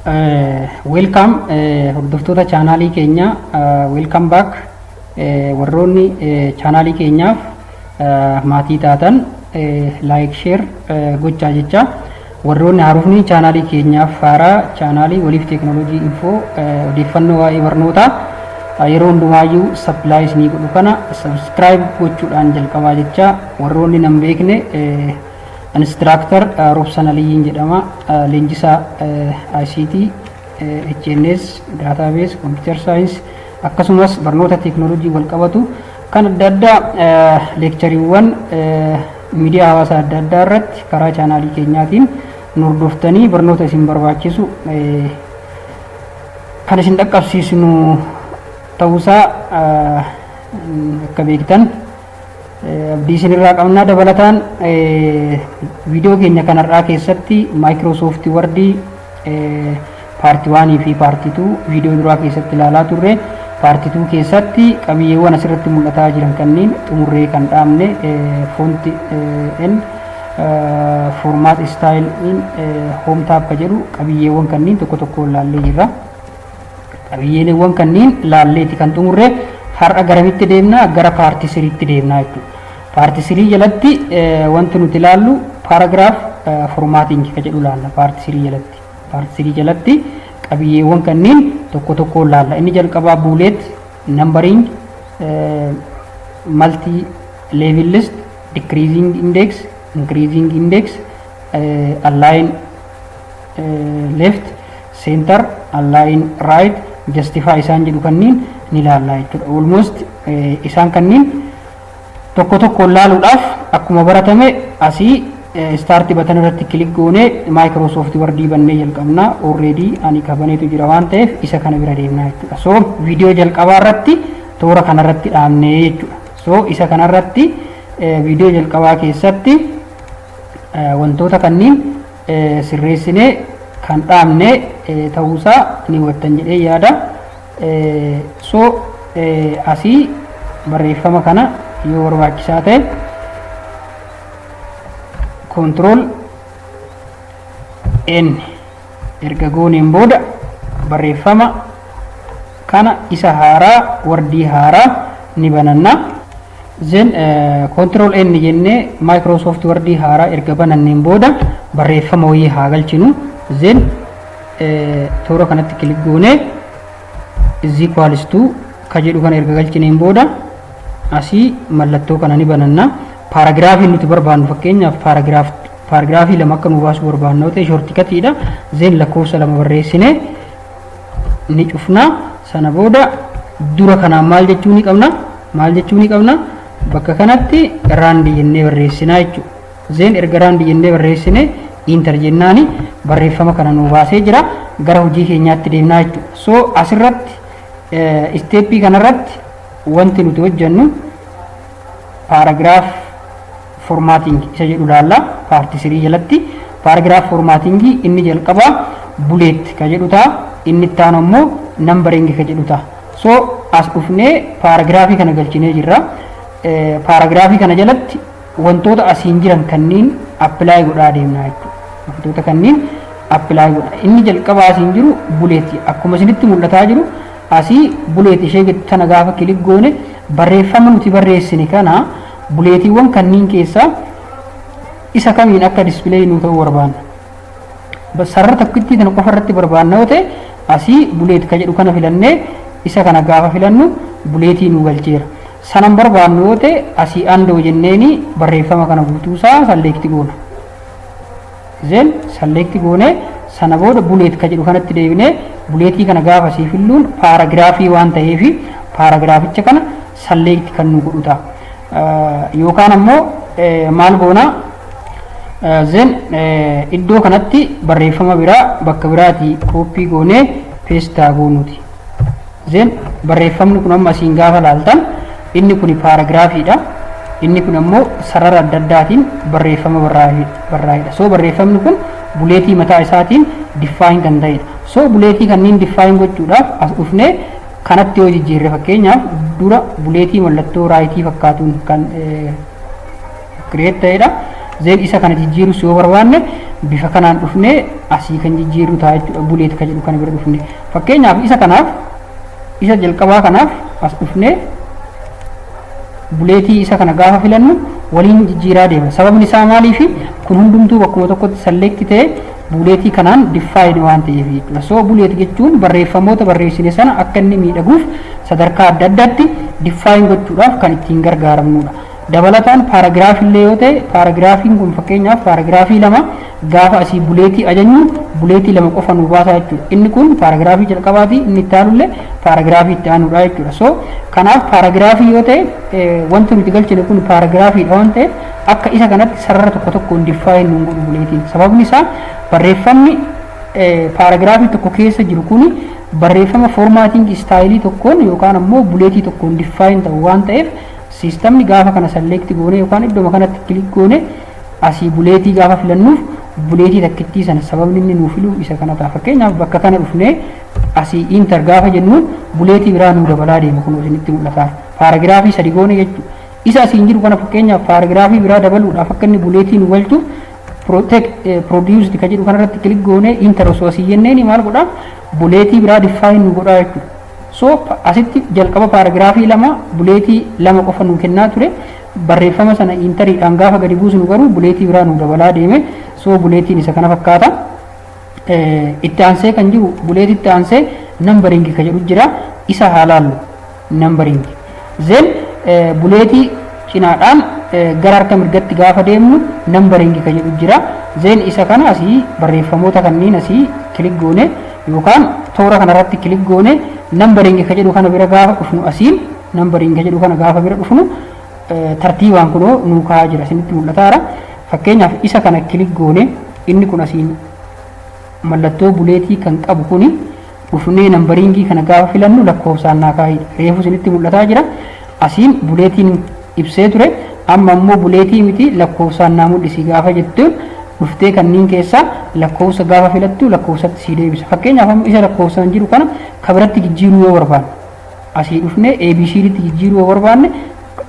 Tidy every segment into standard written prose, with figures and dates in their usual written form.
Welcome hordoftoota chaanaalii keenya welcome back warroonni chaanaalii keenyaaf maatii taatan like share gochaa jecha warroonni haarufni chaanaalii keenyaaf haaraa chaanaalii waliif teeknooloojii info odeeffannoo waa'ee barnootaa yeroo hundumaayyuu supplies ni godhu kana subscribe gochuudhaan jalqabaa jecha warroonni nan beekne instructor Robsan Aliyin jedhama leenjisaa ICT HNS database computer science akkasumas barnoota teeknooloojii wal qabatu kan adda addaa lectureewwan miidiyaa hawaasaa adda addaa irratti karaa chaanaalii keenyaatiin hordoftanii barnoota isin barbaachisu kan isin dhaqqabsiisnu ta'uusaa akka beektan abdii isinirraa qabnaa. Dabalataan viidiyoo keenya kanarraa keessatti Microsoft Word paartii 1 fi paartii 2 viidiyoo duraa keessatti ilaalaa turre. Paartii 2 keessatti qabiyyeewwan asirratti mul'ataa jiran kanneen xumurree kan dhaabne font n format style in home tab ka jedhu qabiyyeewwan kanneen tokko tokko ilaallee jirra. Qabiyyeewwan kanneen ilaalleeti kan xumurre. Har'a garamitti deemna gara paartii 3tti deemna jechuudha. Paartii 3 jalatti wanti nuti ilaallu paragraaf formatting ka jedhu ilaalla. Paartii 3 jalatti. Paartii 3 jalatti qabiyyeewwan kanneen tokko tokko ilaalla. Inni jalqabaa bullet numbering multi level list decreasing index increasing index align left center align right justify isaan jedhu kanneen ni ilaalla jechuudha. Almost isaan kanneen tokko tokko ilaaluudhaaf akkuma baratame asii start button irratti click goone Microsoft Word bannee jalqabna. Already ani qabaneetu jira waan ta'eef isa kana bira deemna jechuudha. So viidiyoo jalqabaa irratti toora kana irratti dhaabnee jechuudha. So isa kana irratti viidiyoo jalqabaa keessatti wantoota kanneen sirreessinee kan dhaabne ta'uusaa ni hubattan jedhee yaada. So asii barreeffama kana yoo barbaachisaa ta'e control n erga gooneen booda barreeffama kana isa haaraa wardii haaraa ni bananna. Then control n jennee Microsoft Word haaraa erga bananneen booda barreeffama wayii haa galchinu. Then toora kanatti click goone is equals to ka jedhu kana erga galchineen booda asii mallattoo kana ni bananna. Paragraafii nuti barbaannu fakkeenyaaf paragraafii lama akka nu baasu barbaannu ta'e shortikatiidha. Then lakkoofsa lama barreessine ni cufna. Sana booda dura kanaan maal jechuu ni qabna bakka kanatti raandi jennee barreessinaa jechuudha. Then erga raandi jennee barreessine enter jennaani barreeffama kana nu baasee jira. Gara hojii keenyaatti deemnaa jechuudha. So asirratti steepii kanarratti wanti nuti hojjennu paragraaf formatting isa jedhu ilaalla. Paartii 3 jalatti paragraaf formatting inni jalqabaa bullet ka jedhu ta'a. Inni itti aanu immoo numbering ka jedhu ta'a. So as dhufnee paragraafii kana galchinee jirra. Paragraafii kana jalatti wantoota asiin jiran kanneen apply godhaa deemna jechuudha. Wantoota kanneen apply godha. Inni jalqabaa asiin jiru bullet akkuma isinitti mul'ataa jiru asii bullet ishee tana gaafa click goone barreeffama nuti barreessine kana bulletiiwwan kanneen keessaa isa kamiin akka display nu ta'u barbaanna. Sarara tokkitti tan qofa irratti barbaanna yoo ta'e asii bullet ka jedhu kana filannee isa kana gaafa filannu bulletii nu galcheera. Sanan barbaannu yoo ta'e asii andoo jenneeni barreeffama kana guutuusaa select goona. Then select goone sana booda bullet ka jedhu kanatti deebinee bulletii kana gaafa asii filluun paragraafii waan ta'eef paragraaficha kana select kan nu godhu ta'a. Yookaan ammoo maal goona then iddoo kanatti barreeffama biraa bakka biraati copy goonee paste goonuti. Then barreeffamni kun amma asiin gaafa laaltan inni kun paragraafiidha. Inni kun ammoo sarara adda addaatiin barreeffama barraa'edha. So barreeffamni kun bulletii mataa isaatiin define kan ta'edha. So bulletii kanneen define gochuudhaaf as dhufnee kanatti yoo jijjiirre fakkeenyaaf dura bulletii mallattoo raayitii fakkaatuun kan create ta'edha. Then isa kana jijjiirus yoo barbaanne bifa kanaan dhufnee asii kan jijjiirru ta'a jechuudha. Buleet kan jedhu kana bira dhufnee fakkeenyaaf isa kanaaf isa jalqabaa kanaaf as dhufnee buleetii isa kana gaafa filannu waliin jijjiiraa deema. Sababni isaa maaliif kun hundumtuu bakkuma tokkotti select ta'ee buleetii kanaan define waan ta'eef jechuudha. So buleet jechuun barreeffamoota barreessine sana akka inni miidhaguuf sadarkaa adda addaatti define gochuudhaaf kan ittiin gargaaramnudha. Dabalataan paaragraafii illee yoo ta'e paaragraafiin kun fakkeenyaaf paaragraafii lama gaafa asii buleetii ajajnu buleetii lama qofa nu baasa jechuudha. Inni kun paaragraafii jalqabaati, inni itti aanu illee paaragraafii itti aanudha jechuudha. So kanaaf paaragraafii yoo ta'e wanti nuti galchine kun paaragraafiidha waan ta'eef akka isa kanatti sarara tokko tokkoon define nu godhu buleetiin. Sababni isaa barreeffamni paaragraafii tokko keessa jiru kun barreeffama formatting istaayilii tokkoon yookaan ammoo buleetii tokkoon define ta'u waan ta'eef sistemni gaafa kana select goone yookaan iddoo kanatti click goone asii buleetii gaafa filannuuf buleetii takkittii sana sababni inni nuuf filu isa kana ta'a. Fakkeenyaaf bakka kana dhufnee asii enter gaafa jennuun buleetii biraa nu dabalaa deema kun isinitti mul'ata. Paaragraafii sadi goone jechuudha. Isa asiin jiru kana fakkeenyaaf paaragraafii biraa dabaluudhaaf akka inni buleetii nu galchuuf produced kan jedhu kanarratti click goone enter osoo asii jenneen maal godhaa buleetii biraa define nu godhaa jechuudha. So asitti jalqaba paaragraafii lama buleetii lama qofa nu kennaa ture barreeffama sana interiidhaan gaafa gadi buusnu garuu buleetii biraa nu dabalaa deeme. So buleetiin isa kana fakkaata. Itti aansee kan jiru buleetii itti aansee numbering kan jedhu jira isa haalaallu numbering then buleetii cinaadhaan gara harka mirgatti gaafa deemnu numbering kan jedhu jira then isa kana asii barreeffamoota kanneen asii click goone yookaan toora kanarratti click goone numbering kan jedhu kana bira gaafa dhufnu asiin numbering kan jedhu kana gaafa bira dhufnu tartiibaan kunoo nuu kaa'aa jira isinitti mul'ataara. Fakkeenyaaf isa kana click goone inni kun asiin mallattoo buleetii kan qabu kuni dhufnee numberingii kana gaafa filannu lakkoofsaan naa kaa'ee reefu isinitti mul'ataa jira. Asiin buleetiin ibsee ture amma immoo buleetii miti lakkoofsaan naa mul'isi gaafa jettu dhuftee kanneen keessaa lakkoofsa gaafa filattu lakkoofsatti sii deebisa. Fakkeenyaaf isa lakkoofsaan jiru kana kabiratti jijjiiruu yoo barbaanne asii dhufnee ABCDtti jijjiiruu yoo barbaanne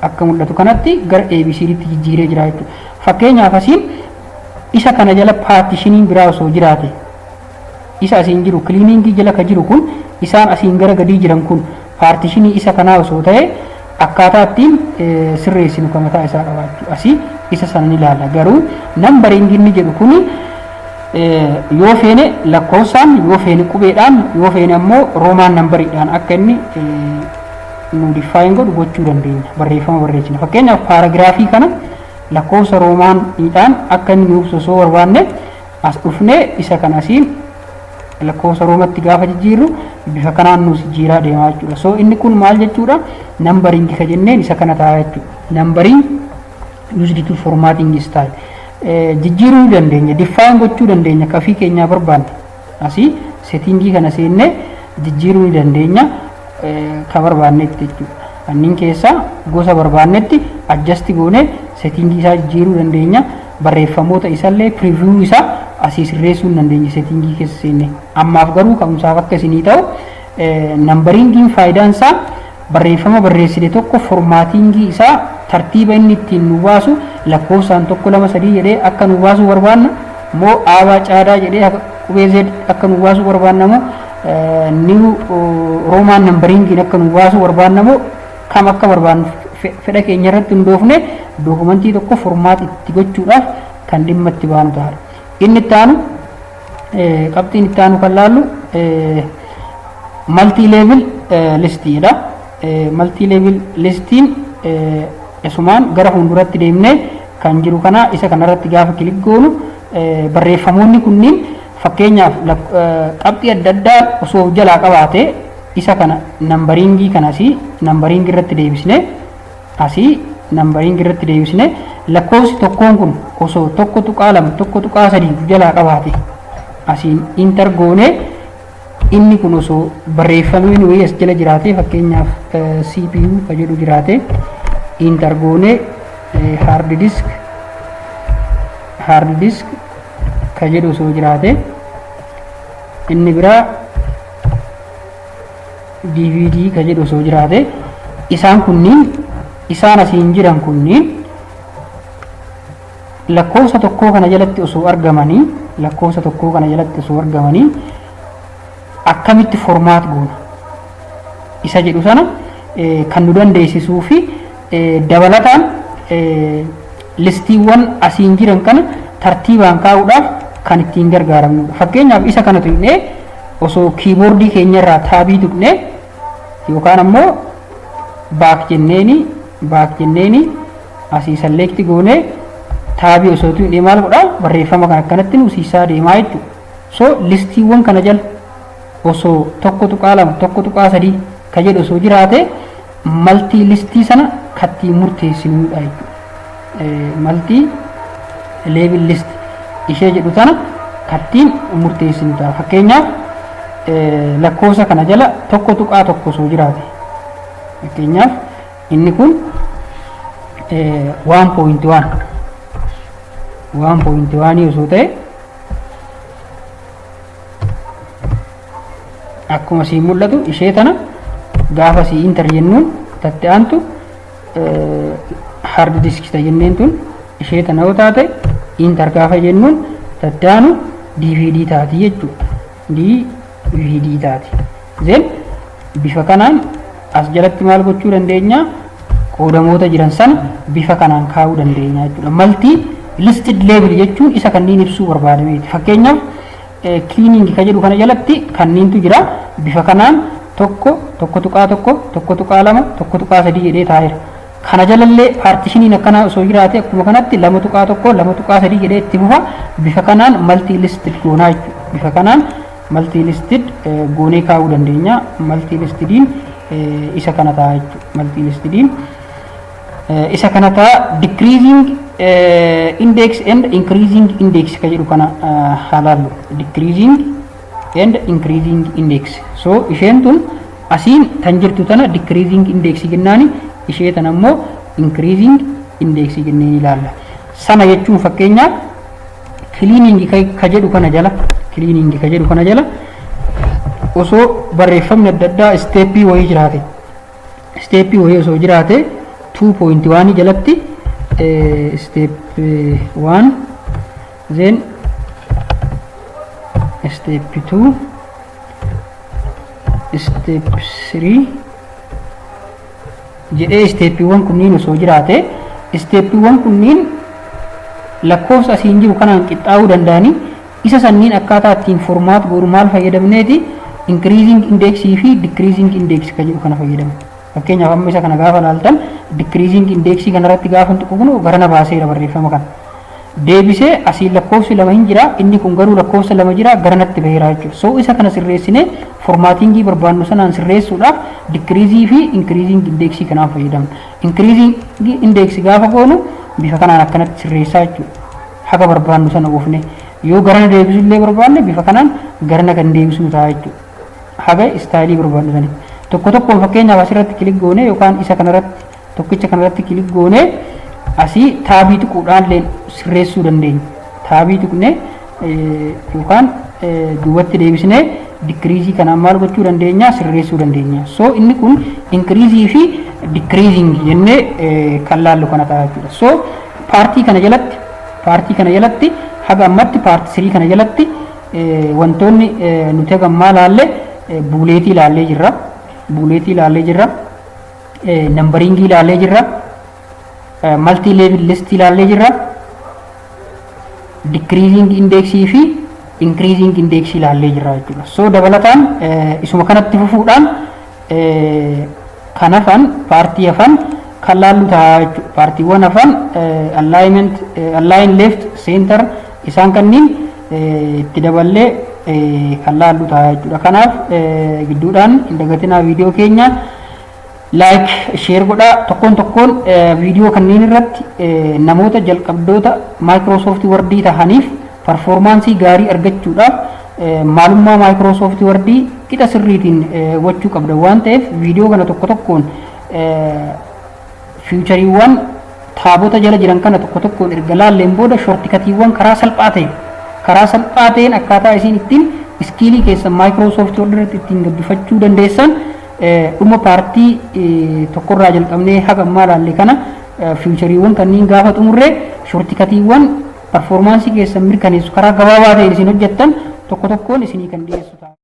akka mul'atu kanatti gara ABCDtti jijjiiree jira jechuudha. Fakkeenyaaf asiin isa kana jala paartishiniin biraa osoo jiraate isa asiin jiru cleaningii jala ka jiru kun isaan asiin gara gadii jiran kun paartishinii isa kanaa osoo ta'e akkaataa ittiin sirreessinu kan mataa isaa qabaachuu asii isa sana ni ilaalla. Garuu numbering inni jedhu kun yoo feene lakkoofsaan yoo feene qubeedhaan yoo feene ammoo roomaan numberiidhaan akka inni nu define godhu gochuu dandeenya barreeffama barreessina. Fakkeenyaaf paaragraafii kana lakkoofsa roomaaniidhaan akka inni nuuf osoo barbaanne as dhufnee isa kana asiin lakkoofsa roomatti gaafa jijjiirru bifa kanaan nu jijjiiraa deemaa jechuudha. So inni kun maal jechuudha numbering ka jenneen isa kana ta'a jechuudha. Numbering used to formatting style jijjiiruu dandeenya define gochuu dandeenya kafii keenyaa barbaanne asii settingii kana seennee jijjiiruu ni dandeenya ka barbaannetti jechuudha. Kanneen keessaa gosa barbaannetti adjust goone settingii isaa jijjiiruu dandeenya. Barreeffamoota isallee preview isaa asii sirreessuu dandeenya settingii keessa seenne. Ammaaf garuu ka'umsaaf akka isinii ta'u numberingiin faayidaan isaa barreeffama barreessine tokko formaatiingii isaa tartiiba inni ittiin nu baasu lakkoofsaan tokko lama sadii jedhee akka nu baasu barbaanna moo aabaa caadaa jedhee qubee Z akka nu baasu barbaanna moo niw roomaan numberingiin akka nu baasu barbaanna moo kam akka barbaannu fedha keenya irratti hundoofne dookumentii tokko formaat itti gochuudhaaf kan dhimma itti baanu ta'a. Inni itti aanu qabxiin itti aanu kan laallu multi level listiidha. Multi level listiin isumaan gara fuulduratti deemnee kan jiru kana isa kanarratti gaafa kilik goonu barreeffamoonni kunniin fakkeenyaaf qabxii adda addaa osoo jalaa qabaate isa kana nambaringii kana asii nambaringii irratti deebisne asii nambaringii irratti deebisne lakkoofsi tokkoon kun osoo tokko tuqaa lama tokko tuqaa sadii jalaa qabaate asiin inter goone inni kun osoo barreeffamni nuyi as jala jiraate fakkeenyaaf CPU ka jedhu jiraate inter goone hard disk ka jedhu osoo jiraate inni biraa DVD ka jedhu osoo jiraate isaan kunniin isaan asiin jiran kunniin lakkoofsa tokkoo kana jalatti osoo argamanii akkamitti formaat goona isa jedhu sana kan nu dandeessisuu fi dabalataan listiiwwan asiin jiran kana tartiibaan kaa'uudhaaf kan ittiin gargaaramnudha. Fakkeenyaaf isa kana tuqnee osoo kiiboordii keenyarraa taabii tuqnee yookaan ammoo baak jenneeni asii select goonee taabii osoo tuqnee maal godhaa barreeffama kan akkanatti nu siisaa deemaa jechuudha. So listiiwwan kana jala osoo tokko tuqaa lama tokko tuqaa sadii ka jedhu osoo jiraate maltii listii sana kattiin murteessinudha jechuudha. Maltii leebil list ishee jedhu tana kattiin murteessinudha. Fakkeenyaaf lakkoofsa kana jala tokko tuqaa tokko osoo jiraate fakkeenyaaf inni kun 1.1 osoo ta'e akkuma siin mul'atu ishee tana gaafa sii inter jennuun tatte aantu hard disk jenneen tun ishee tana yoo taate inter gaafa jennuun tatte aanu DVD taati jechuudha. DVD taati. Zen bifa kanaan as jalatti maal gochuu dandeenya qoodamoota jiran sana bifa kanaan kaa'uu dandeenya jechuudha. Multi listed label jechuun isa kanneen ibsuu barbaadameeti. Fakkeenyaaf cleaning ka jedhu kana jalatti kanneentu jira bifa kanaan tokko tuqaa tokko tuqaa lama tuqaa sadii jedhee taa'eera. Kana jalallee paartishiniin akkana osoo jiraate akkuma kanatti lama tuqaa tokko lama tuqaa sadii jedhee itti fufa bifa kanaan multi listed goonaa jechuudha. Bifa kanaan multi listed goonee kaa'uu dandeenya. Multi listediin isa kana ta'a jechuudha. Multi listediin isa kana ta'a decreasing index and increasing index ka jedhu kana halaallu decreasing and increasing index. So isheen tun asiin tan jirtu tana decreasing index jennaani ishee tan ammoo increasing index jenneen ilaalla. Sana jechuun fakkeenyaaf cleaning ka jedhu kana jala osoo barreeffamni adda addaa steepii wayii osoo jiraate 2.1 jalatti step 1 then step 2 step 3 jedhee steepiiwwan kunniin osoo jiraate steepiiwwan kunniin lakkoofsa asiin jiru kanaan qixxaa'uu danda'anii isa sanniin akkaataa ittiin formaat godhu maal fayyadamneeti increasing index fi decreasing index ka jedhu kana fayyadamu. Fakkeenyaaf amma isa kana gaafa ilaaltan decreasing index kanarratti gaafa tuqnu garana baaseera barreeffama kana. Deebisee asiin lakkoofsi lama hin jira inni kun garuu lakkoofsa lama jira garanatti baheera jechuudha. So isa kana sirreessinee formaatiingii barbaannu sanaan sirreessuudhaaf decreasing fi increasing index kanaan fayyadamna. Increasing index gaafa goonu bifa kanaan akkanatti sirreessaa jechuudha. Haga barbaannu sana oofne yoo garana deebisuu illee barbaanne bifa kanaan garana kan deebisuu ta'a jechuudha. Haga istaayilii barbaannu sanitti. Tokko tokkoon fakkeenyaaf asirratti kilik goone yookaan isa kanarratti tokkicha kanarratti kilik goone asii taabii tuquudhaan illee sirreessuu dandeenya. Taabii tuqnee yookaan duubatti deebisnee dikiriizii kanaan maal gochuu dandeenya sirreessuu dandeenya. So inni kun inkiriizii fi dikiriizing jennee kan laallu kana ta'a jechuudha. So paartii kana jalatti haga ammatti paartii 3 kana jalatti wantoonni nuti haga ammaa laalle buuleetii ilaallee jirra. Nambaringii ilaallee jirra. Multi level list ilaallee jirra. Decreasing index fi increasing index ilaallee jirra jechuudha. So dabalataan isuma kanatti fufuudhaan kan hafan paartii hafan kan laallu ta'a jechuudha. Paartiiwwan hafan align left center isaan kanniin itti daballee kan laallu ta'a jechuudha. Kanaaf gidduudhaan hin dagatinaa viidiyoo keenya like share godhaa tokkoon viidiyoo kanneen irratti namoota jalqabdoota Microsoft Word tahaniif performaansii gaarii argachuudhaaf maalummaa Microsoft Word qixa sirriitiin gochuu qabda waan ta'eef viidiyoo kana tokkoon fiichariiwwan taabota jala jiran kana tokkoon erga laalleen booda shortikatiiwwan karaa salphaa ta'een akkaataa isiin ittiin iskiilii keessan Microsoft Word irratti ittiin gabbifachuu dandeessan dhuma paartii tokkorraa jalqabnee haga ammaa laalle kana fiichariiwwan kanneen gaafa xumurree shortikatiiwwan performaansii keessan mirkaneessu karaa gabaabaa ta'een isin hojjettan tokko tokkoon isinii kan dhiyeessu ta'a.